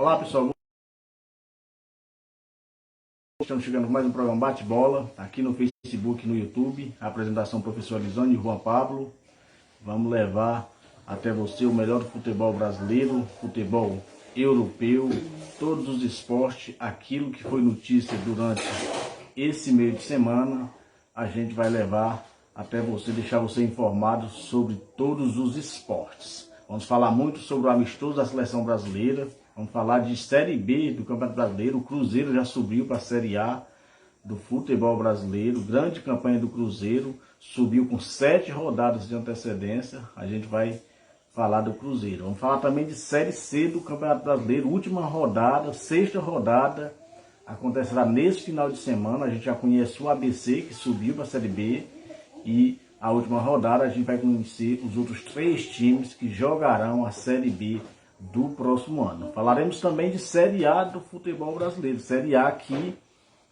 Olá pessoal, estamos chegando com mais um programa Bate-Bola, aqui no Facebook e no YouTube, a apresentação professor Elisane e Juan Pablo. Vamos levar até você o melhor do futebol brasileiro, futebol europeu, todos os esportes, aquilo que foi notícia durante esse meio de semana, a gente vai levar até você, deixar você informado sobre todos os esportes. Vamos falar muito sobre o amistoso da seleção brasileira, vamos falar de Série B do Campeonato Brasileiro. O Cruzeiro já subiu para a Série A do futebol brasileiro, grande campanha do Cruzeiro, subiu com 7 rodadas de antecedência. A gente vai falar do Cruzeiro. Vamos falar também de Série C do Campeonato Brasileiro, última rodada, 6ª rodada, acontecerá nesse final de semana. A gente já conhece o ABC, que subiu para a Série B, e a última rodada a gente vai conhecer os outros 3 times que jogarão a Série B do próximo ano. Falaremos também de Série A do futebol brasileiro, Série A que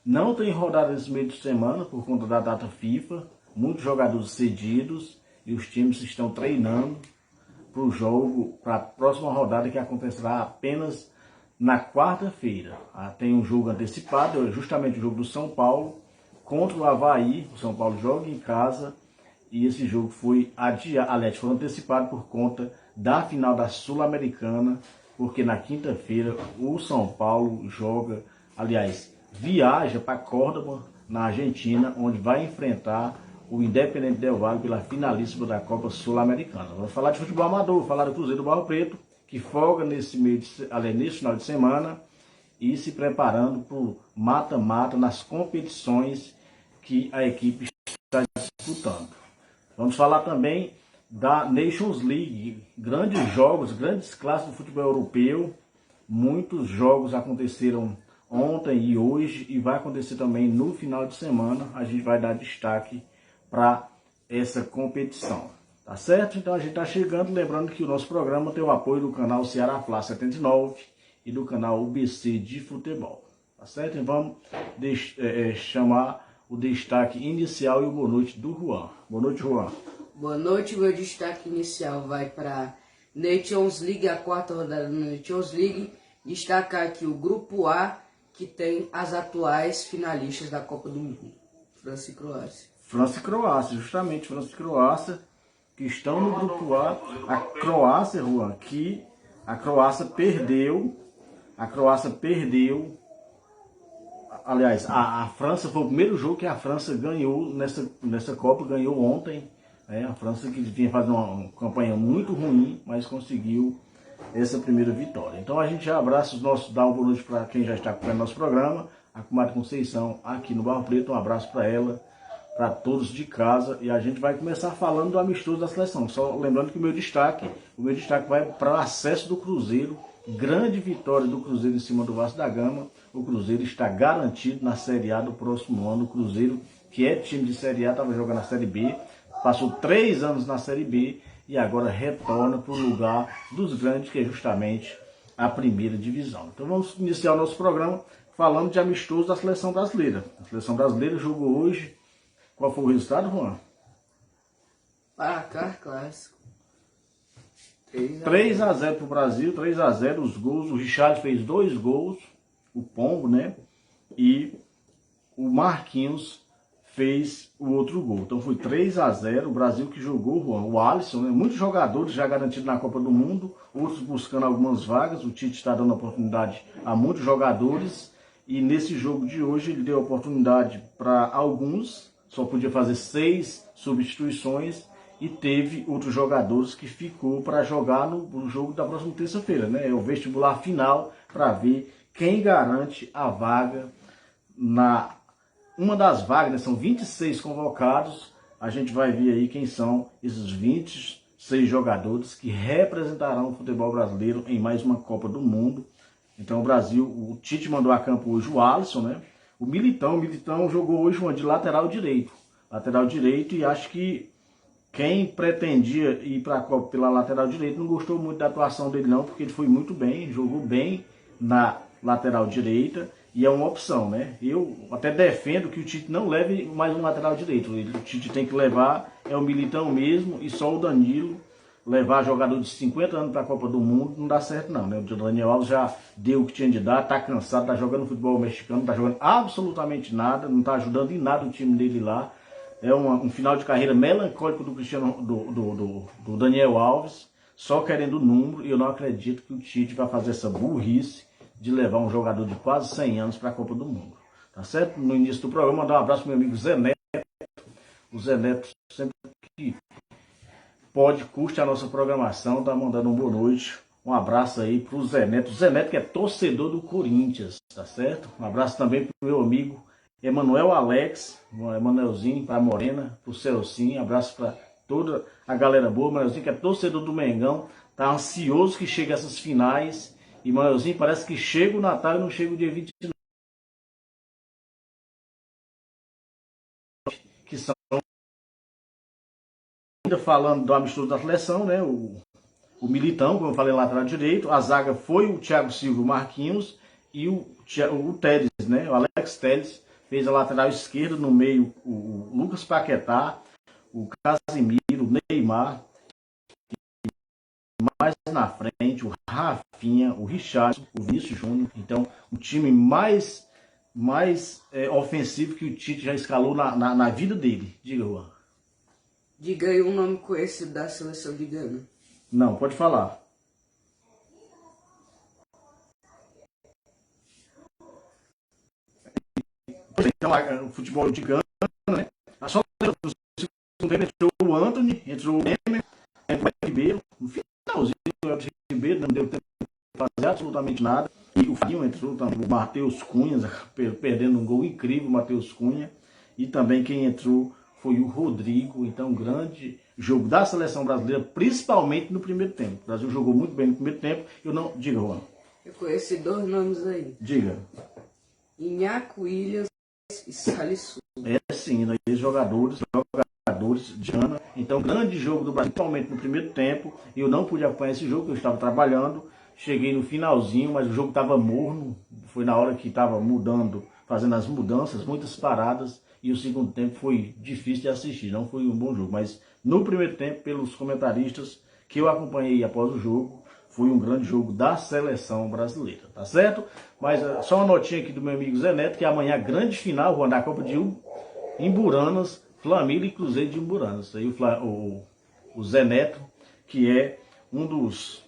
não tem rodada nesse meio de semana por conta da data FIFA, muitos jogadores cedidos e os times estão treinando para o jogo, para a próxima rodada que acontecerá apenas na quarta-feira. Tem um jogo antecipado, é justamente o jogo do São Paulo contra o Avaí. O São Paulo joga em casa e esse jogo foi adiado, aliás, foi antecipado por conta da final da Sul-Americana, porque na quinta-feira o São Paulo joga, aliás, viaja para Córdoba, na Argentina, onde vai enfrentar o Independente Del Valle pela finalíssima da Copa Sul-Americana. Vamos falar de futebol amador, falar do Cruzeiro do Barro Preto, que folga nesse final de semana e se preparando para o mata-mata nas competições que a equipe está disputando. Vamos falar também da Nations League, grandes jogos, grandes clássicos do futebol europeu. Muitos jogos aconteceram ontem e hoje e vai acontecer também no final de semana. A gente vai dar destaque para essa competição, tá certo? Então a gente está chegando, lembrando que o nosso programa tem o apoio do canal Ceará Fla 79 e do canal UBC de futebol, tá certo? Então vamos chamar o destaque inicial e o boa noite do Juan. Boa noite, Juan. Boa noite, meu destaque inicial vai para Nations League, a 4ª rodada da Nations League. Destacar aqui o grupo A, que tem as atuais finalistas da Copa do Mundo, França e Croácia. França e Croácia, justamente, França e Croácia, que estão no grupo A. A Croácia, Juan, que a Croácia perdeu, aliás, a França foi o primeiro jogo que a França ganhou nessa Copa, ganhou ontem. A França que vinha fazendo uma campanha muito ruim, mas conseguiu essa primeira vitória. Então a gente já abraça dá um boa noite para quem já está acompanhando nosso programa, a comadre Conceição aqui no Barro Preto, um abraço para ela, para todos de casa, e a gente vai começar falando do amistoso da seleção. Só lembrando que o meu destaque vai para o acesso do Cruzeiro, grande vitória do Cruzeiro em cima do Vasco da Gama. O Cruzeiro está garantido na Série A do próximo ano. O Cruzeiro, que é time de Série A, estava jogando na Série B, passou 3 anos na Série B e agora retorna para o lugar dos grandes, que é justamente a primeira divisão. Então vamos iniciar o nosso programa falando de amistoso da seleção brasileira. A seleção brasileira jogou hoje. Qual foi o resultado, Juan? Placar clássico. 3-0 para o Brasil, 3-0 os gols. O Richard fez 2 gols, o Pombo, né? E o Marquinhos fez o outro gol. Então foi 3-0, o Brasil que jogou, Juan, o Alisson, né? Muitos jogadores já garantidos na Copa do Mundo, outros buscando algumas vagas. O Tite está dando oportunidade a muitos jogadores e nesse jogo de hoje ele deu oportunidade para alguns, só podia fazer 6 substituições e teve outros jogadores que ficou para jogar no jogo da próxima terça-feira, né? É o vestibular final para ver quem garante a vaga na uma das vagas, né? São 26 convocados. A gente vai ver aí quem são esses 26 jogadores que representarão o futebol brasileiro em mais uma Copa do Mundo. Então o Brasil, o Tite mandou a campo hoje o Alisson, né? O Militão jogou hoje de lateral direito. E acho que quem pretendia ir para a Copa pela lateral direita não gostou muito da atuação dele não, porque ele foi muito bem, jogou bem na lateral direita e é uma opção, né? Eu até defendo que o Tite não leve mais um lateral direito. O Tite tem que levar o Militão mesmo e só o Danilo levar jogador de 50 anos para a Copa do Mundo não dá certo não, né? O Daniel Alves já deu o que tinha de dar, tá cansado, tá jogando futebol mexicano, tá jogando absolutamente nada, não tá ajudando em nada o time dele lá. É um final de carreira melancólico do do Daniel Alves, só querendo número, e eu não acredito que o Tite vai fazer essa burrice de levar um jogador de quase 100 anos para a Copa do Mundo. Tá certo? No início do programa, mandar um abraço pro meu amigo Zé Neto. O Zé Neto sempre que pode, curte a nossa programação, tá mandando uma boa noite. Um abraço aí pro Zé Neto. O Zé Neto que é torcedor do Corinthians, tá certo? Um abraço também pro meu amigo Emanuel Alex, o Emanuelzinho, pra Morena, pro Celcinho. Abraço pra toda a galera boa. Emanuelzinho que é torcedor do Mengão, tá ansioso que chegue essas finais. E Emanuelzinho parece que chega o Natal e não chega o dia 29. Que são, ainda falando do amistoso da seleção, né? O Militão, como eu falei, lateral direito. A zaga foi o Thiago Silva, o Marquinhos e o Telles, né? O Alex Telles fez a lateral esquerda, no meio o Lucas Paquetá, o Casimiro, o Neymar, mais na frente o Rafinha, o Richard, o Vinícius Júnior. Então, o time mais ofensivo que o Tite já escalou na vida dele. Diga, Juan. Diga aí um nome conhecido da seleção de Gana. Não, pode falar. Então, o futebol de Gana, né? Só no segundo tempo entrou o Anthony, entrou o Emer, entrou o Ribeiro. No finalzinho, o Ribeiro não deu tempo de fazer absolutamente nada. E o Fabinho entrou, o Matheus Cunha, perdendo um gol incrível, o Matheus Cunha. E também quem entrou foi o Rodrigo. Então, grande jogo da seleção brasileira, principalmente no primeiro tempo. O Brasil jogou muito bem no primeiro tempo. Eu não... Diga, Juan. Eu conheci dois nomes aí. Diga. Inhaco Williams e Salisu. É sim, né? Jogadores de Gana. Então, grande jogo do Brasil, principalmente no primeiro tempo. Eu não pude acompanhar esse jogo, eu estava trabalhando. Cheguei no finalzinho, mas o jogo estava morno. Foi na hora que estava mudando, fazendo as mudanças, muitas paradas. E o segundo tempo foi difícil de assistir, não foi um bom jogo. Mas no primeiro tempo, pelos comentaristas que eu acompanhei após o jogo, foi um grande jogo da seleção brasileira, tá certo? Mas só uma notinha aqui do meu amigo Zé Neto, que amanhã grande final da Copa de Imburanas, Flamília e Cruzeiro de Imburanas. Aí o Zé Neto, que é um dos...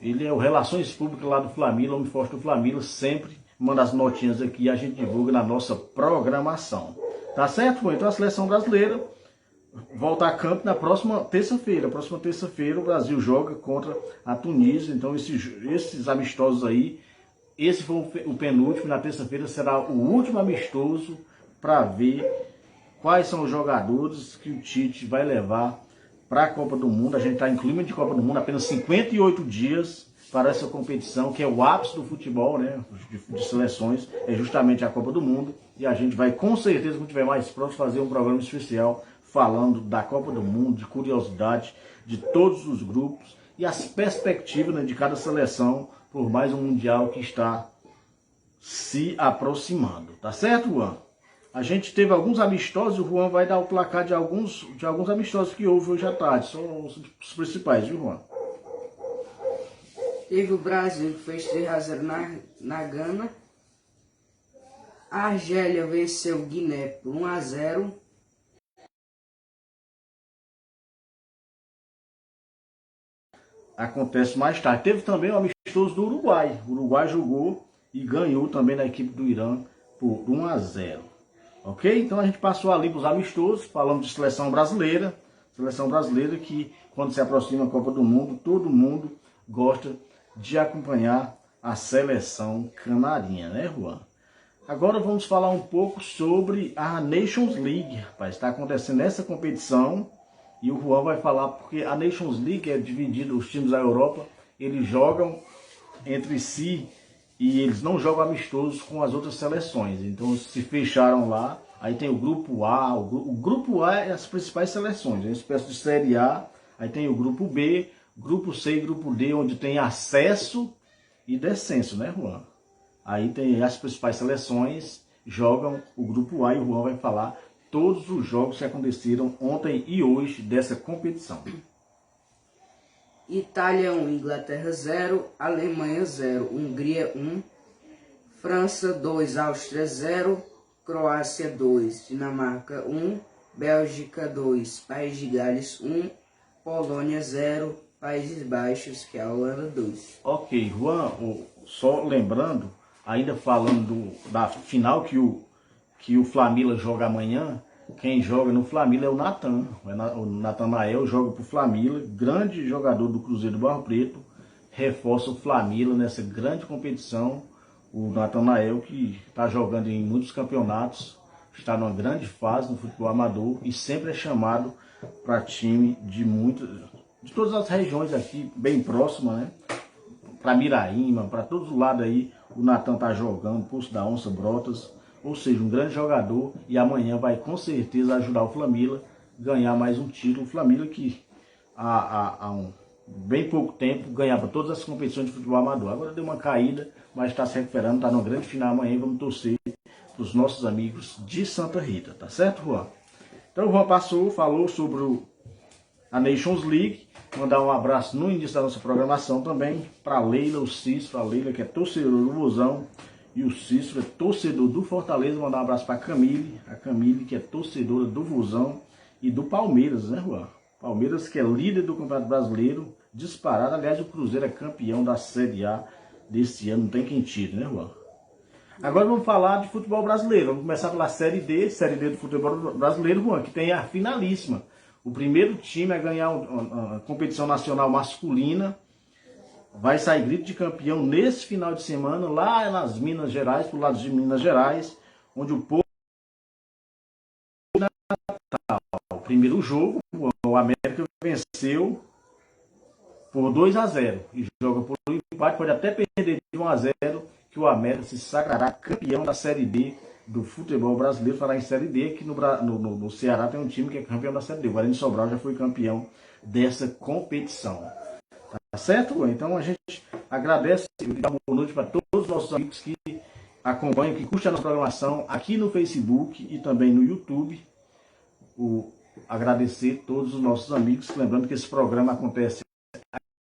Ele é o Relações Públicas lá do Flamília, homem forte do Flamília, sempre manda as notinhas aqui e a gente divulga na nossa programação. Tá certo? Então a seleção brasileira volta a campo na próxima terça-feira. Próxima terça-feira o Brasil joga contra a Tunísia. Então esses amistosos aí, esse foi o penúltimo. Na terça-feira será o último amistoso para ver quais são os jogadores que o Tite vai levar para a Copa do Mundo. A gente está em clima de Copa do Mundo, apenas 58 dias para essa competição, que é o ápice do futebol, né, de seleções, é justamente a Copa do Mundo. E a gente vai, com certeza, quando estiver mais pronto, fazer um programa especial falando da Copa do Mundo, de curiosidade de todos os grupos e as perspectivas, né, de cada seleção por mais um Mundial que está se aproximando. Tá certo, Juan? A gente teve alguns amistosos, o Juan vai dar o placar de alguns amistosos que houve hoje à tarde. São os principais, viu, Juan? Teve o Brasil que fez 3-0 na Gana. A Argélia venceu o Guiné por 1-0. Acontece mais tarde. Teve também o amistoso do Uruguai. O Uruguai jogou e ganhou também na equipe do Irã por 1-0. Ok? Então a gente passou ali para os amistosos, falando de seleção brasileira. Seleção brasileira que, quando se aproxima a Copa do Mundo, todo mundo gosta de acompanhar a seleção canarinha, né, Juan? Agora vamos falar um pouco sobre a Nations League, rapaz. Está acontecendo essa competição e o Juan vai falar porque a Nations League é dividida, os times da Europa, eles jogam entre si e eles não jogam amistosos com as outras seleções. Então se fecharam lá, aí tem o grupo A, o grupo A é as principais seleções, é uma espécie de série A, aí tem o grupo B, grupo C e grupo D, onde tem acesso e descenso, né, Juan? Aí tem as principais seleções, jogam o grupo A e o Juan vai falar todos os jogos que aconteceram ontem e hoje dessa competição. Itália 1, Inglaterra 0, Alemanha 0, Hungria 1, França 2, Áustria 0, Croácia 2, Dinamarca 1, Bélgica 2, País de Gales 1, Polônia 0, Países Baixos, que é a Holanda 2. Ok, Juan, só lembrando, ainda falando da final que o Flamila joga amanhã, quem joga no Flamila é o Natan. O Natanael joga pro Flamila, grande jogador do Cruzeiro do Barro Preto, reforça o Flamila nessa grande competição. O Natanael, que está jogando em muitos campeonatos, está numa grande fase no futebol amador e sempre é chamado para time de todas as regiões aqui, bem próximas, né? Para Miraíma, para todos os lados aí, o Natan tá jogando, Poço da Onça, Brotas, ou seja, um grande jogador, e amanhã vai com certeza ajudar o Flamila a ganhar mais um título. O Flamila que há bem pouco tempo ganhava todas as competições de futebol amador, agora deu uma caída, mas está se recuperando, está numa grande final amanhã e vamos torcer para os nossos amigos de Santa Rita, tá certo, Juan? Então o Juan falou sobre a Nations League. Mandar um abraço no início da nossa programação também para Leila, o Cícero, a Leila que é torcedor do Vozão e o Cícero é torcedor do Fortaleza. Mandar um abraço para a Camille que é torcedora do Vozão e do Palmeiras, né, Juan? Palmeiras que é líder do Campeonato Brasileiro, disparado. Aliás, o Cruzeiro é campeão da Série A desse ano, não tem quem tire, né, Juan? Agora vamos falar de futebol brasileiro. Vamos começar pela Série D do futebol brasileiro, Juan, que tem a finalíssima. O primeiro time a ganhar a competição nacional masculina vai sair grito de campeão nesse final de semana, lá nas Minas Gerais, pro lado de Minas Gerais, onde o povo... O primeiro jogo, o América venceu por 2-0 e joga por um empate, pode até perder de 1-0, que o América se sagrará campeão da Série D do futebol brasileiro. Falar em Série D, que no Ceará tem um time que é campeão da Série D. O Guarani de Sobral já foi campeão dessa competição. Tá certo? Então a gente agradece e dá uma boa noite para todos os nossos amigos que acompanham, que curtem a nossa programação aqui no Facebook e também no YouTube. Agradecer todos os nossos amigos, lembrando que esse programa acontece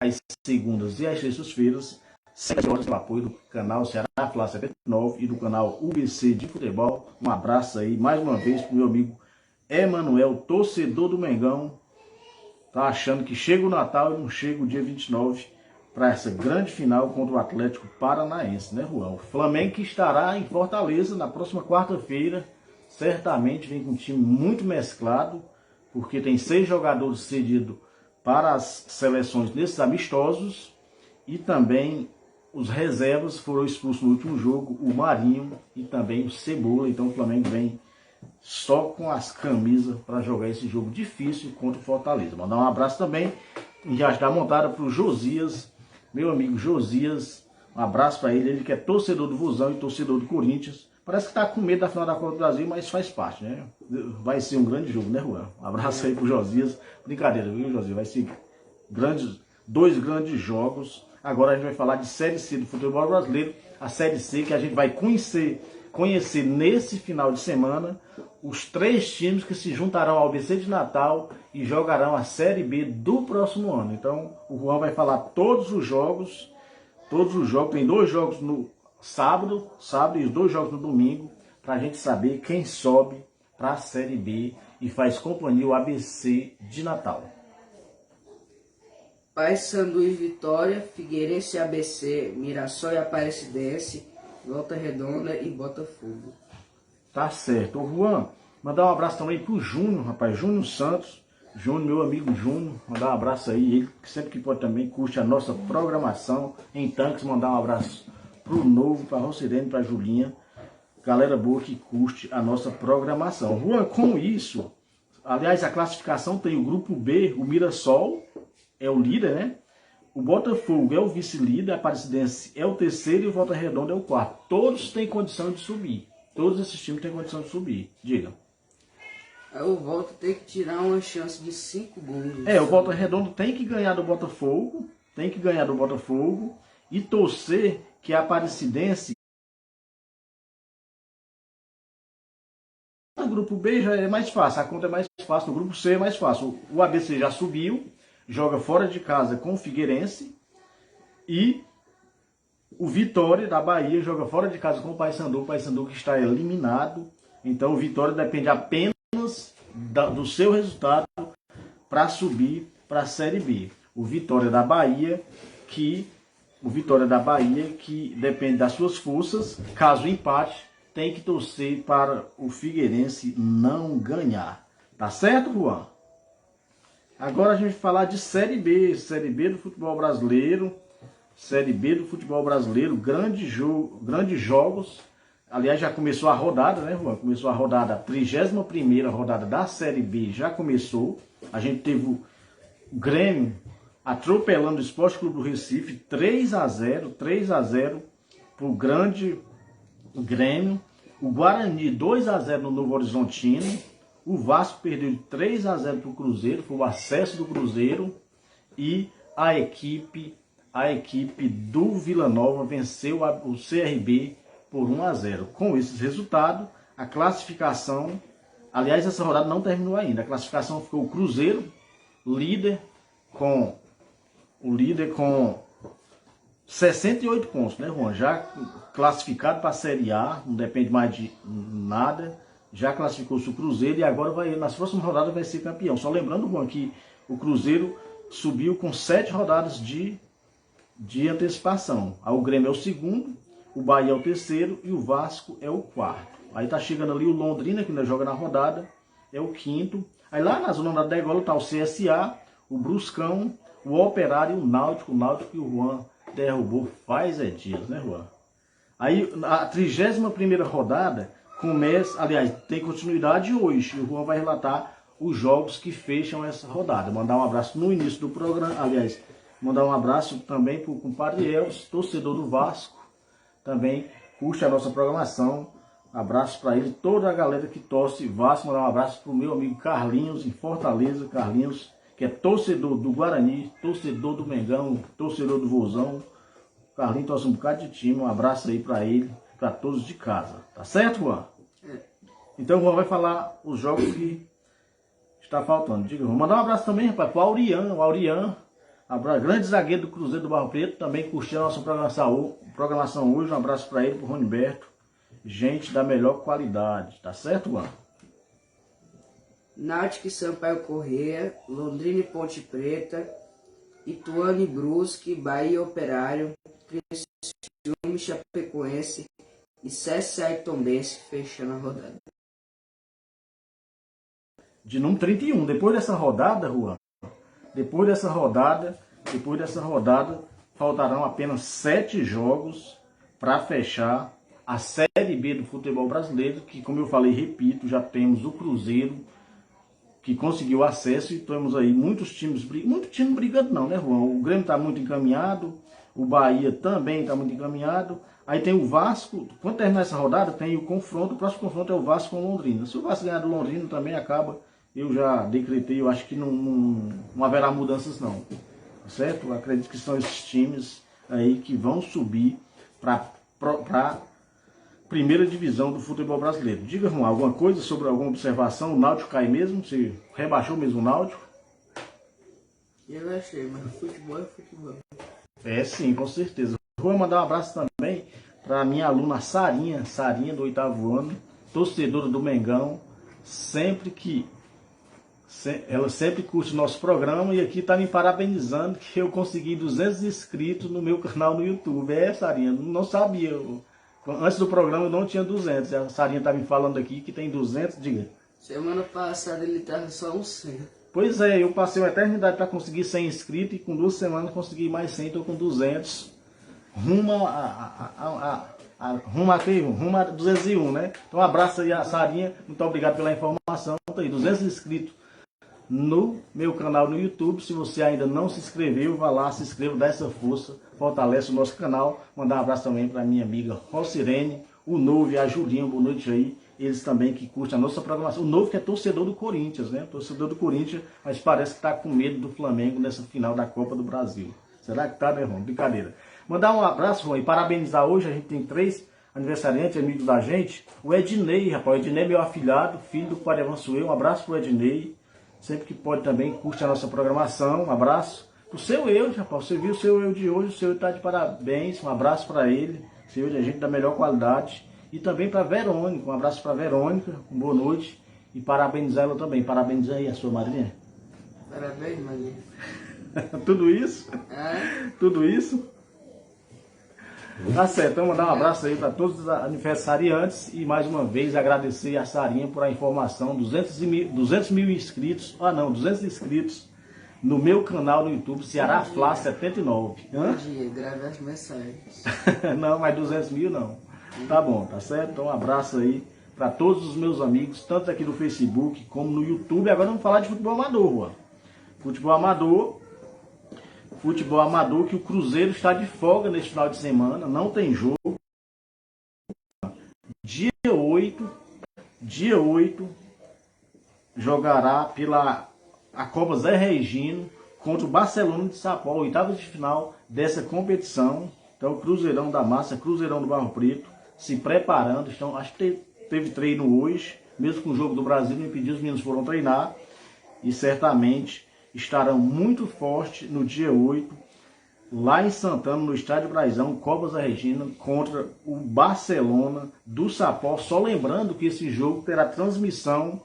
às segundas e às terças-feiras, 7 horas, com o apoio do canal Ceará Fla 79 e do canal UBC de Futebol. Um abraço aí mais uma vez para o meu amigo Emanuel, torcedor do Mengão. Tá achando que chega o Natal e não chega o dia 29 para essa grande final contra o Atlético Paranaense, né, Juan? O Flamengo que estará em Fortaleza na próxima quarta-feira, certamente vem com um time muito mesclado, porque tem 6 jogadores cedidos para as seleções nesses amistosos e também os reservas foram expulsos no último jogo, o Marinho e também o Cebola. Então o Flamengo vem só com as camisas para jogar esse jogo difícil contra o Fortaleza. Mandar um abraço também e já está montada para o Josias, meu amigo Josias. Um abraço para ele que é torcedor do Vozão e torcedor do Corinthians. Parece que está com medo da final da Copa do Brasil, mas faz parte, né? Vai ser um grande jogo, né, Juan? Um abraço aí pro Josias. Brincadeira, viu, Josias? Vai ser dois grandes jogos. Agora a gente vai falar de Série C do futebol brasileiro. A Série C que a gente vai conhecer nesse final de semana os 3 times que se juntarão ao ABC de Natal e jogarão a Série B do próximo ano. Então o Juan vai falar todos os jogos. Tem 2 jogos no sábado e os 2 jogos no domingo, para a gente saber quem sobe para a Série B e faz companhia ao ABC de Natal. Paysandu e Vitória, Figueirense e ABC, Mirassol e Aparecidense, Volta Redonda e Botafogo. Tá certo. Ô Juan, mandar um abraço também pro Júnior, rapaz, Júnior Santos. Júnior, meu amigo Júnior, mandar um abraço aí, ele que sempre que pode também curte a nossa programação em Tanques. Mandar um abraço pro Novo, pra Rocirene, pra Julinha, galera boa que curte a nossa programação. Juan, com isso, aliás, a classificação tem o grupo B, o Mirassol é o líder, né? O Botafogo é o vice-líder, a Aparecidense é o terceiro e o Volta Redonda é o quarto. Todos têm condição de subir. Todos esses times têm condição de subir. Diga. O Volta tem que tirar uma chance de 5 gols. O Volta Redonda tem que ganhar do Botafogo. E torcer que a Aparecidense... No grupo B já é mais fácil, a conta é mais fácil. No grupo C é mais fácil. O ABC já subiu. joga fora de casa com o Figueirense. E o Vitória da Bahia joga fora de casa com o Paysandu que está eliminado. Então o Vitória depende apenas do seu resultado para subir para a Série B. O Vitória da Bahia que depende das suas forças. Caso empate, tem que torcer para o Figueirense não ganhar. Tá certo, Juan? Agora a gente vai falar de Série B do futebol brasileiro. Série B do futebol brasileiro, grandes jogos. Aliás, já começou a rodada, né, Juan? Começou a rodada, a 31ª rodada da Série B já começou. A gente teve o Grêmio atropelando o Sport Clube do Recife, 3-0 para o grande Grêmio. O Guarani, 2-0 no Novo Horizontino. O Vasco perdeu de 3-0 para o Cruzeiro, foi o acesso do Cruzeiro. E a equipe do Vila Nova venceu o CRB por 1-0. Com esses resultados, a classificação... Aliás, essa rodada não terminou ainda. A classificação ficou o Cruzeiro, líder com 68 pontos, né, Juan? Já classificado para a Série A, não depende mais de nada. Já classificou-se o Cruzeiro e agora nas próximas rodadas vai ser campeão. Só lembrando, Juan, que o Cruzeiro subiu com 7 rodadas de antecipação. Aí o Grêmio é o segundo, o Bahia é o terceiro e o Vasco é o quarto. Aí tá chegando ali o Londrina, que ainda joga na rodada, é o quinto. Aí lá na zona da degola tá o CSA, o Bruscão, o Operário e o Náutico. O Náutico que o Juan derrubou faz dias, né, Juan? Aí a 31ª rodada começa, aliás, tem continuidade hoje. E o Juan vai relatar os jogos que fecham essa rodada. Mandar um abraço no início do programa, aliás, mandar um abraço também para o compadre Elvis, torcedor do Vasco, também curte a nossa programação. Abraço para ele, toda a galera que torce Vasco. Mandar um abraço para o meu amigo Carlinhos, em Fortaleza. Carlinhos, que é torcedor do Guarani, torcedor do Mengão, torcedor do Vozão. Carlinhos torce um bocado de time. Um abraço aí para ele, para todos de casa. Tá certo, Juan? Então o Juan vai falar os jogos que está faltando. Diga, vou mandar um abraço também, rapaz, para o Aurian, grande zagueiro do Cruzeiro do Barro Preto, também curtiu a nossa programação hoje. Um abraço para ele, para o Roniberto. Gente da melhor qualidade, tá certo, Juan? Náutico e Sampaio Corrêa, Londrina e Ponte Preta, Ituano e Brusque, Bahia e Operário, Criciúma e Chapecoense e CSA e Tombense fechando a rodada. De número 31, depois dessa rodada, Juan, depois dessa rodada, faltarão apenas 7 jogos para fechar a Série B do futebol brasileiro, que, como eu falei, repito, já temos o Cruzeiro, que conseguiu acesso, e temos aí muitos times, muito time brigando não, né, Juan? O Grêmio está muito encaminhado, o Bahia também está muito encaminhado, aí tem o Vasco. Quando terminar essa rodada, tem o confronto, o próximo confronto é o Vasco com o Londrina. Se o Vasco ganhar do Londrina, também acaba, eu já decretei, eu acho que não haverá mudanças não, certo? Eu acredito que são esses times aí que vão subir para primeira divisão do futebol brasileiro. Diga, Juan, alguma coisa sobre alguma observação? O Náutico cai mesmo? Você rebaixou mesmo o Náutico? Eu achei, mas futebol é futebol. É sim, com certeza. Vou mandar um abraço também para minha aluna Sarinha do 8º ano, torcedora do Mengão, ela sempre curte o nosso programa e aqui está me parabenizando que eu consegui 200 inscritos no meu canal no YouTube. Sarinha, não sabia. Antes do programa eu não tinha 200. A Sarinha está me falando aqui que tem 200, diga. Semana passada ele estava só uns 100. Pois é, eu passei uma eternidade para conseguir 100 inscritos e com 2 semanas consegui mais 100, estou com 200. Rumo a 201, né? Então um abraço aí a Sarinha, muito obrigado pela informação. Tá aí, 200 inscritos no meu canal no YouTube. Se você ainda não se inscreveu, vá lá, se inscreva, dá essa força, fortalece o nosso canal. Mandar um abraço também para minha amiga Rocirene, o Novo e a Julinha, boa noite aí. Eles também que curtem a nossa programação. O Novo que é torcedor do Corinthians, né? Torcedor do Corinthians, mas parece que está com medo do Flamengo nessa final da Copa do Brasil. Será que tá, né, Ron? Brincadeira. Mandar um abraço, Ron, e parabenizar hoje, a gente tem 3 aniversariantes, amigos da gente. O Ednei, rapaz, o Ednei é meu afilhado, filho do Padre Avançoe. Um abraço pro Ednei. Sempre que pode também, curte a nossa programação. Um abraço. O seu eu, rapaz, você viu o seu eu de hoje, o seu eu está de parabéns. Um abraço para ele. O seu eu de gente da melhor qualidade. E também para Verônica. Um abraço para Verônica. Boa noite. E parabenizar ela também. Parabeniza aí a sua madrinha. Parabéns, Maria. Tudo isso? É? Tudo isso? Tá certo, então mandar um abraço aí para todos os aniversariantes e mais uma vez agradecer a Sarinha por a informação, 200 mil inscritos, 200 inscritos no meu canal no YouTube, Ceará Fla 79. Bom dia, grave as mensagens. Não, mas 200 mil não. Tá bom, tá certo? Então um abraço aí para todos os meus amigos, tanto aqui no Facebook como no YouTube. Agora vamos falar de futebol amador, Juan. Futebol amador que o Cruzeiro está de folga neste final de semana, não tem jogo. Dia 8 jogará pela a Copa Zé Regino contra o Barcelona de São Paulo, oitavas de final dessa competição. Então o Cruzeirão da Massa, Cruzeirão do Barro Preto, se preparando. Então, acho que teve treino hoje, mesmo com o jogo do Brasil não impediu, os meninos foram treinar e certamente estarão muito fortes no dia 8, lá em Santana, no Estádio Braizão, Copa Zé Regina, contra o Barcelona do Sapó. Só lembrando que esse jogo terá transmissão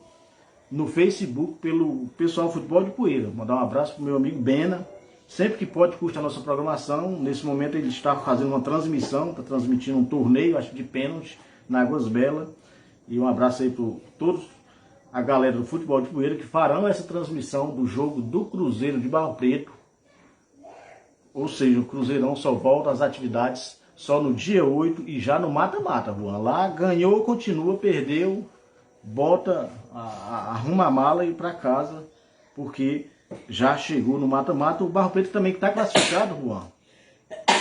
no Facebook pelo pessoal Futebol de Poeira. Mandar um abraço para o meu amigo Bena. Sempre que pode, curte a nossa programação. Nesse momento ele está fazendo uma transmissão, está transmitindo um torneio, acho que de pênalti, na Águas Belas. E um abraço aí para todos a galera do Futebol de Poeira que farão essa transmissão do jogo do Cruzeiro de Barro Preto. Ou seja, o Cruzeirão só volta às atividades só no dia 8 e já no mata-mata, Juan. Lá ganhou, continua, perdeu, arruma a mala e ir para casa, porque já chegou no mata-mata. O Barro Preto também que está classificado, Juan.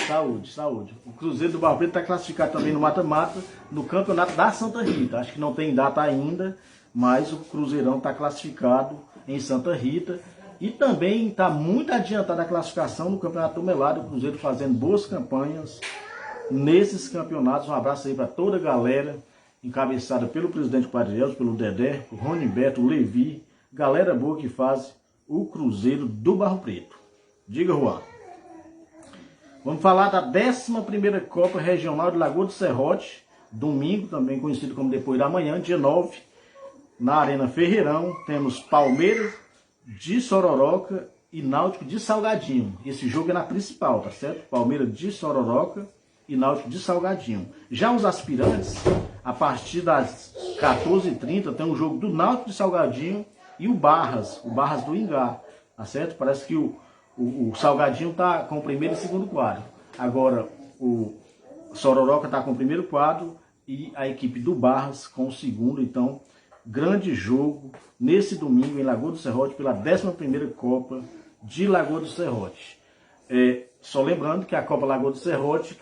Saúde. O Cruzeiro do Barro Preto está classificado também no mata-mata no campeonato da Santa Rita. Acho que não tem data ainda, mas o Cruzeirão está classificado em Santa Rita. E também está muito adiantada a classificação no Campeonato do Melado. O Cruzeiro fazendo boas campanhas nesses campeonatos. Um abraço aí para toda a galera, encabeçada pelo presidente Quadrielso, pelo Dedé, o Rony Beto, o Levi. Galera boa que faz o Cruzeiro do Barro Preto. Diga, Juan. Vamos falar da 11ª Copa Regional de Lagoa do Serrote. Domingo, também conhecido como depois da manhã, dia 9. Na Arena Ferreirão, temos Palmeiras de Sororoca e Náutico de Salgadinho. Esse jogo é na principal, tá certo? Palmeiras de Sororoca e Náutico de Salgadinho. Já os aspirantes, a partir das 14h30, tem um jogo do Náutico de Salgadinho e o Barras do Ingá, tá certo? Parece que o Salgadinho está com o primeiro e segundo quadro. Agora, o Sororoca está com o primeiro quadro e a equipe do Barras com o segundo. Então, grande jogo nesse domingo em Lagoa do Serrote pela 11ª Copa de Lagoa do Serrote. Só lembrando que a Copa Lagoa do Serrote,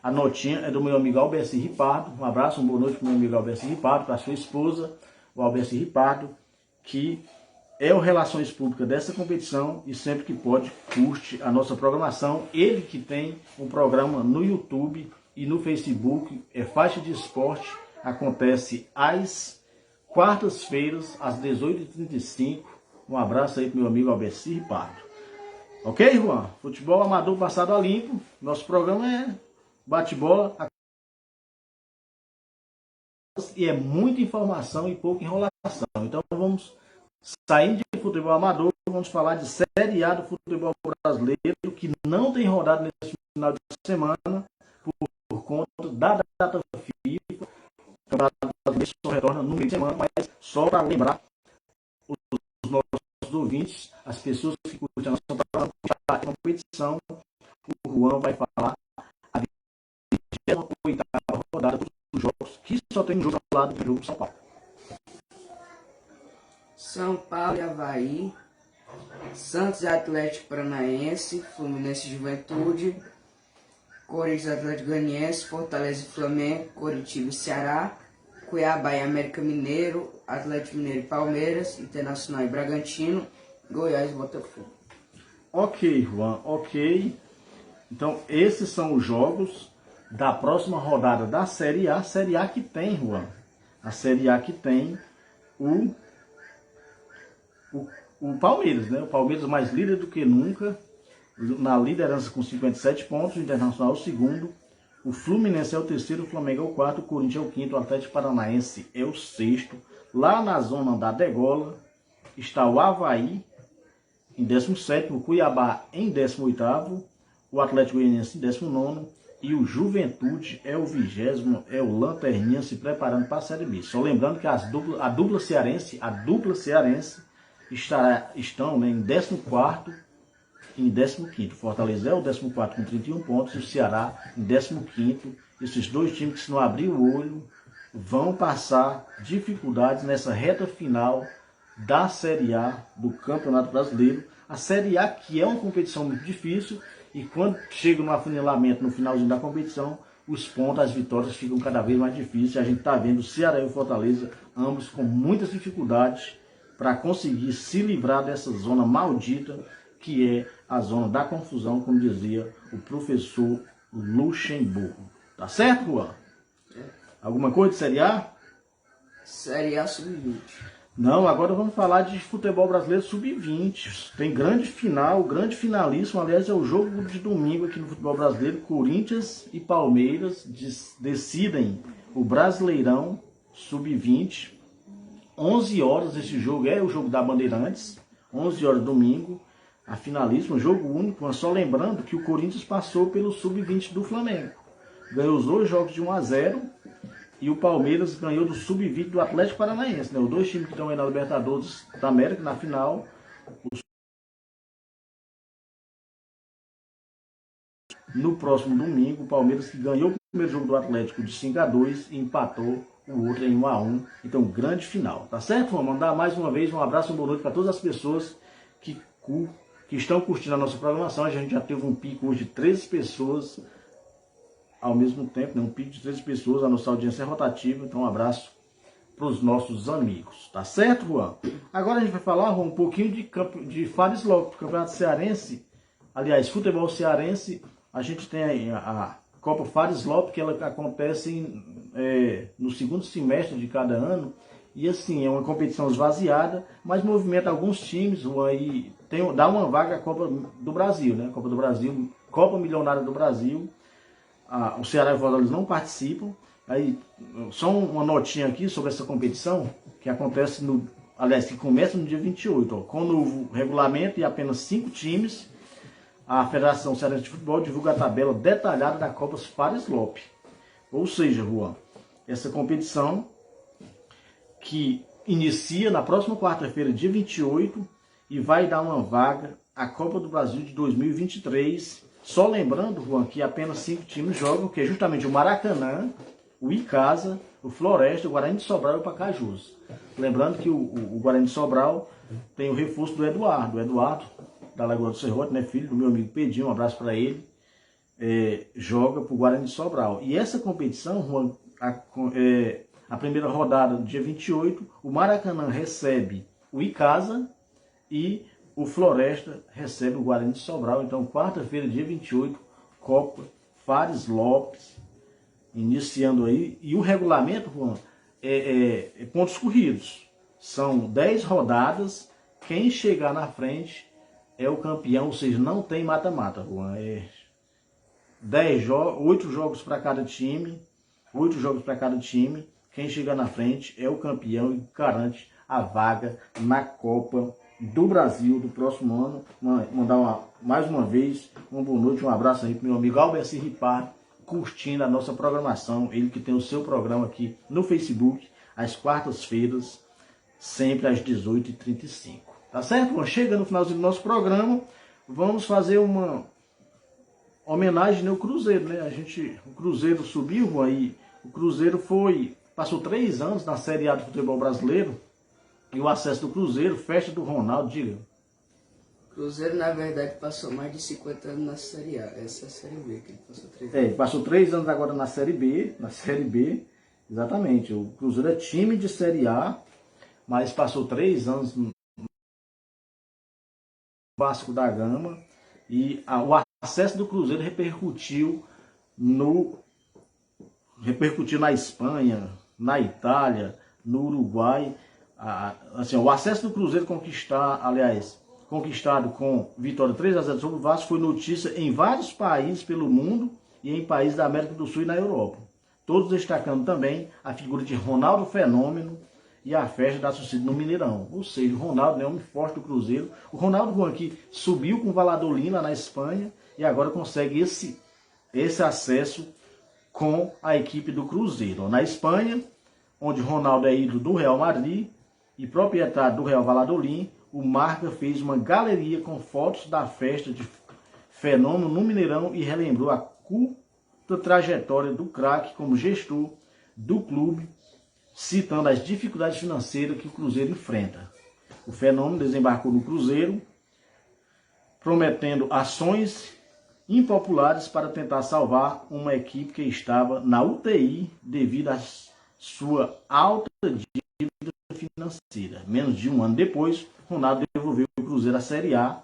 a notinha é do meu amigo Alberci Ripardo. Um abraço, uma boa noite para o meu amigo Alberci Ripardo, para a sua esposa, o Alberci Ripardo, que é o Relações Públicas dessa competição e sempre que pode curte a nossa programação. Ele que tem um programa no YouTube e no Facebook, é Faixa de Esporte, acontece às quartas-feiras, às 18h35. Um abraço aí pro meu amigo Alberci Ripardo. Ok, Juan? Futebol amador passado a limpo. Nosso programa é bate-bola. E é muita informação e pouca enrolação. Então vamos saindo de futebol amador, vamos falar de Série A do futebol brasileiro, que não tem rodado nesse final de semana, por conta da data FIFA. O Campeonato Brasileiro só retorna no meio de semana, mas só para lembrar os nossos ouvintes, as pessoas que curtem a nossa competição, o Juan vai falar a 28ª rodada dos jogos, que só tem um jogo ao lado do jogo de São Paulo. São Paulo e Avaí, Santos e Atlético Paranaense, Fluminense e Juventude, Corinthians e Atlético Goianiense, Fortaleza e Flamengo, Coritiba e Ceará, Cuiabá e América Mineiro, Atlético Mineiro e Palmeiras, Internacional e Bragantino, Goiás e Botafogo. Ok, Juan, ok. Então, esses são os jogos da próxima rodada da Série A. Série A que tem, Juan, a Série A que tem o Palmeiras, né? O Palmeiras mais líder do que nunca, na liderança com 57 pontos, o Internacional é o segundo, o Fluminense é o terceiro, o Flamengo é o quarto, o Corinthians é o quinto, o Atlético Paranaense é o sexto. Lá na zona da degola está o Avaí em 17º, o Cuiabá em 18º, o Atlético Goianiense em 19º e o Juventude é o 20º, é o Lanterninha se preparando para a Série B. Só lembrando que a dupla cearense estão, né, em 14º e em 15º. Fortaleza é o 14º com 31 pontos e o Ceará em 15º. Esses dois times que, se não abrir o olho, vão passar dificuldades nessa reta final da Série A do Campeonato Brasileiro. A Série A, que é uma competição muito difícil, e quando chega no afunilamento, no finalzinho da competição, os pontos, as vitórias ficam cada vez mais difíceis. A gente está vendo o Ceará e o Fortaleza, ambos com muitas dificuldades para conseguir se livrar dessa zona maldita, que é a zona da confusão, como dizia o professor Luxemburgo. Tá certo, Juan? Alguma coisa de Série A? Série A sub-20. Não, agora vamos falar de futebol brasileiro sub-20. Tem grande final, grande finalíssimo. Aliás, é o jogo de domingo aqui no futebol brasileiro. Corinthians e Palmeiras decidem o Brasileirão sub-20. 11 horas esse jogo, é o jogo da Bandeirantes. 11 horas domingo. A finalíssima, jogo único. Mas só lembrando que o Corinthians passou pelo sub-20 do Flamengo. Ganhou os 2 jogos de 1-0. E o Palmeiras ganhou do sub-20 do Atlético Paranaense, né? Os dois times que estão aí na Libertadores da América, na final. No próximo domingo, o Palmeiras que ganhou o primeiro jogo do Atlético de 5-2 e empatou o outro em 1-1. Então, grande final, tá certo? Vamos mandar mais uma vez um abraço e uma boa noite para todas as pessoas que estão curtindo a nossa programação. A gente já teve um pico hoje de 13 pessoas ao mesmo tempo, né? Um pico de 13 pessoas, a nossa audiência é rotativa, então um abraço para os nossos amigos, tá certo, Juan? Agora a gente vai falar, Juan, um pouquinho de Fares Lopes, Campeonato Cearense, aliás, futebol cearense. A gente tem a Copa Fares Lopes, que ela acontece no segundo semestre de cada ano, e assim, é uma competição esvaziada, mas movimenta alguns times, Juan, e dá uma vaga à Copa do Brasil, né? Copa do Brasil, Copa Milionária do Brasil. O Ceará e o Fortaleza não participam. Aí, só uma notinha aqui sobre essa competição, que acontece que começa no dia 28, ó, com o novo regulamento e apenas 5 times. A Federação Cearense de Futebol divulga a tabela detalhada da Copa Fares Lopes. Ou seja, Juan, essa competição que inicia na próxima quarta-feira, dia 28, e vai dar uma vaga à Copa do Brasil de 2023. Só lembrando, Juan, que apenas 5 times jogam, que é justamente o Maracanã, o Icasa, o Floresta, o Guarani de Sobral e o Pacajus. Lembrando que o Guarani de Sobral tem o reforço do Eduardo. O Eduardo, da Lagoa do Serrote, né, filho do meu amigo Pedinho, um abraço para ele, joga para o Guarani de Sobral. E essa competição, Juan, a primeira rodada, dia 28, o Maracanã recebe o Icasa e o Floresta recebe o Guarani de Sobral. Então, quarta-feira, dia 28, Copa Fares Lopes, iniciando aí. E o regulamento, Juan, é pontos corridos. São 10 rodadas. Quem chegar na frente é o campeão, ou seja, não tem mata-mata, Juan. 8 jogos para cada time. 8 jogos para cada time. Quem chegar na frente é o campeão e garante a vaga na Copa do Brasil do próximo ano. Mandar mais uma vez uma boa noite, um abraço aí para meu amigo Alberci Ripar, curtindo a nossa programação. Ele que tem o seu programa aqui no Facebook, às quartas-feiras, sempre às 18h35. Tá certo? Bom, chega no finalzinho do nosso programa, vamos fazer uma homenagem ao Cruzeiro, né? O Cruzeiro subiu aí, o Cruzeiro passou 3 anos na Série A do futebol brasileiro. E o acesso do Cruzeiro, festa do Ronaldo, diga. Cruzeiro, na verdade, passou mais de 50 anos na Série A. Essa é a Série B, que ele passou 3 anos. Ele passou 3 anos agora na Série B. Na Série B, exatamente. O Cruzeiro é time de Série A, mas passou 3 anos no Vasco da Gama. E o acesso do Cruzeiro repercutiu na Espanha, na Itália, no Uruguai. assim, o acesso do Cruzeiro conquistado com vitória 3-0 sobre o Vasco foi notícia em vários países pelo mundo e em países da América do Sul e na Europa. Todos destacando também a figura de Ronaldo Fenômeno e a festa da torcida no Mineirão. Ou seja, o Ronaldo é um homem forte do Cruzeiro. O Ronaldo Juan aqui subiu com o Valladolid lá na Espanha e agora consegue esse acesso com a equipe do Cruzeiro. Na Espanha, onde Ronaldo é ídolo do Real Madrid e proprietário do Real Valladolid, o Marca fez uma galeria com fotos da festa de Fenômeno no Mineirão e relembrou a curta trajetória do craque como gestor do clube, citando as dificuldades financeiras que o Cruzeiro enfrenta. O Fenômeno desembarcou no Cruzeiro, prometendo ações impopulares para tentar salvar uma equipe que estava na UTI devido à sua alta dívida financeira. Menos de um ano depois, Ronaldo devolveu o Cruzeiro à Série A,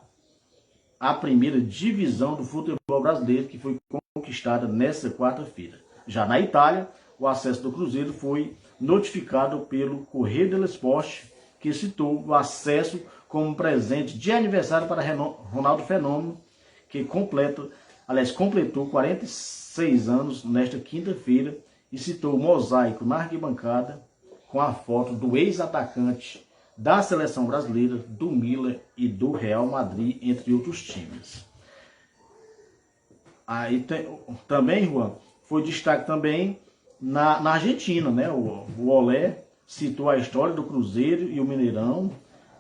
a primeira divisão do futebol brasileiro, que foi conquistada nesta quarta-feira. Já na Itália, o acesso do Cruzeiro foi notificado pelo Corriere dello Sport, que citou o acesso como presente de aniversário para Ronaldo Fenômeno, que completou 46 anos nesta quinta-feira, e citou o mosaico na arquibancada com a foto do ex-atacante da seleção brasileira, do Milan e do Real Madrid, entre outros times. Aí também, Juan, foi destaque também na Argentina, né? O Olé citou a história do Cruzeiro e o Mineirão,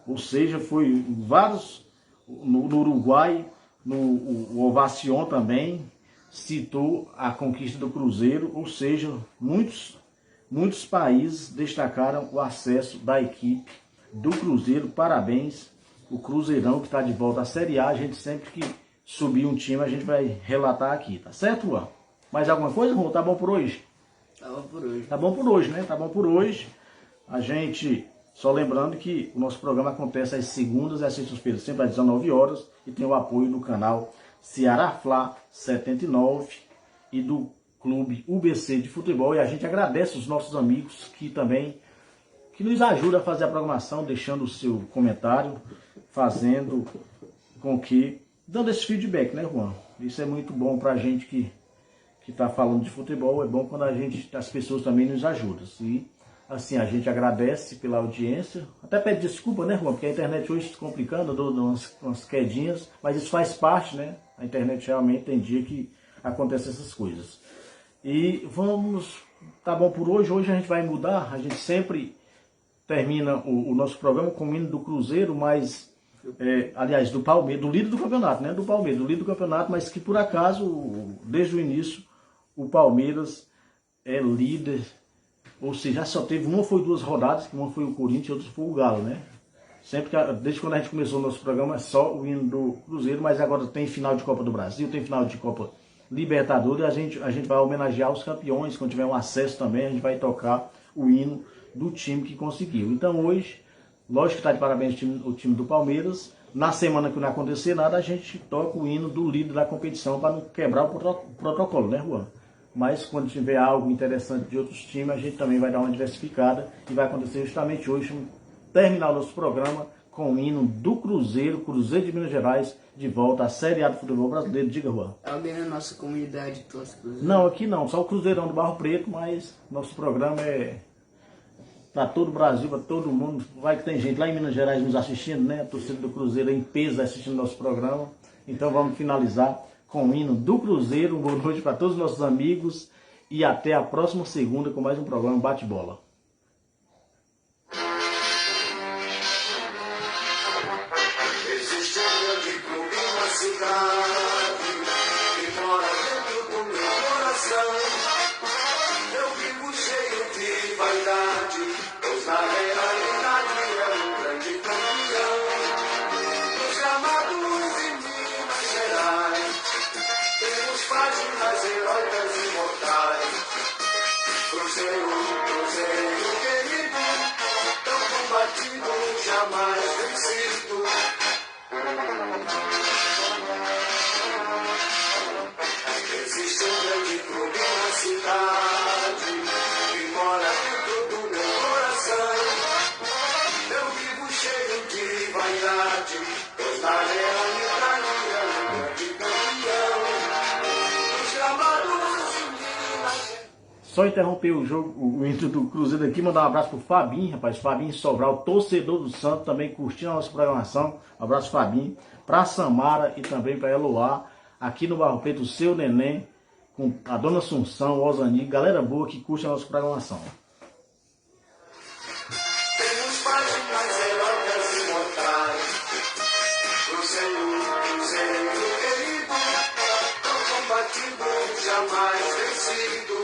ou seja, foi vários, no Uruguai, o Ovacion também citou a conquista do Cruzeiro, ou seja, muitos países destacaram o acesso da equipe do Cruzeiro. Parabéns, o Cruzeirão que está de volta à Série A. A gente sempre que subir um time, a gente vai relatar aqui, tá certo, Juan? Mais alguma coisa, Juan? Tá bom por hoje? Tá bom por hoje. Tá bom por hoje, né? Tá bom por hoje. A gente, só lembrando que o nosso programa acontece às segundas e às sextas-feiras, sempre às 19 horas, e tem o apoio do canal Ceará Fla 79 e do Clube UBC de Futebol. E a gente agradece os nossos amigos que nos ajudam a fazer a programação, deixando o seu comentário, fazendo com que, dando esse feedback, né, Juan? Isso é muito bom pra gente que está falando de futebol. É bom quando as pessoas também nos ajudam. E assim, a gente agradece pela audiência. Até pede desculpa, né, Juan? Porque a internet hoje está complicando, dou umas quedinhas, mas isso faz parte, né? A internet realmente tem dia que acontecem essas coisas. E tá bom por hoje. Hoje a gente vai mudar. A gente sempre termina o nosso programa com o hino do Cruzeiro, mas aliás, do Palmeiras, do líder do campeonato, né? Do Palmeiras, do líder do campeonato, mas que por acaso, desde o início, o Palmeiras é líder. Ou seja, só teve uma foi 2 rodadas, que uma foi o Corinthians e outra foi o Galo, né? Desde quando a gente começou o nosso programa, é só o hino do Cruzeiro, mas agora tem final de Copa do Brasil, tem final de Copa Libertadores, a gente vai homenagear os campeões. Quando tiver um acesso também, a gente vai tocar o hino do time que conseguiu. Então hoje, lógico que está de parabéns o time do Palmeiras. Na semana que não acontecer nada, a gente toca o hino do líder da competição para não quebrar o protocolo, né, Juan? Mas quando tiver algo interessante de outros times, a gente também vai dar uma diversificada. E vai acontecer justamente hoje, terminar o nosso programa com o hino do Cruzeiro de Minas Gerais, de volta à Série A do futebol brasileiro. Diga, Juan. Alguém na nossa comunidade torce Cruzeiro? Não, aqui não, só o Cruzeirão do Barro Preto, mas nosso programa é para todo o Brasil, para todo mundo. Vai que tem gente lá em Minas Gerais nos assistindo, né? A torcida do Cruzeiro em peso assistindo nosso programa. Então vamos finalizar com o hino do Cruzeiro. Boa noite para todos os nossos amigos e até a próxima segunda com mais um programa Bate-Bola. Existe um grande clube na cidade que mora dentro do meu coração. Eu vivo cheio de vaidade, pois na realidade é um grande campeão. Nos gramados de Minas Gerais temos páginas heróicas e imortais. Cruzeiro, Cruzeiro querido, tão combatido, jamais vencido. Existe um grande clube na cidade que mora dentro do meu coração. Só interromper o jogo, o intro do Cruzeiro aqui, mandar um abraço pro Fabinho, rapaz. Fabinho Sobral, torcedor do Santos, também curtindo a nossa programação. Um abraço, Fabinho. Pra Samara e também pra Eloá, aqui no Barro Preto, o seu neném, com a dona Assunção, o Osani, galera boa que curte a nossa programação. Temos páginas heróicas imortais. Cruzeiro querido, tão combatido, jamais vencido.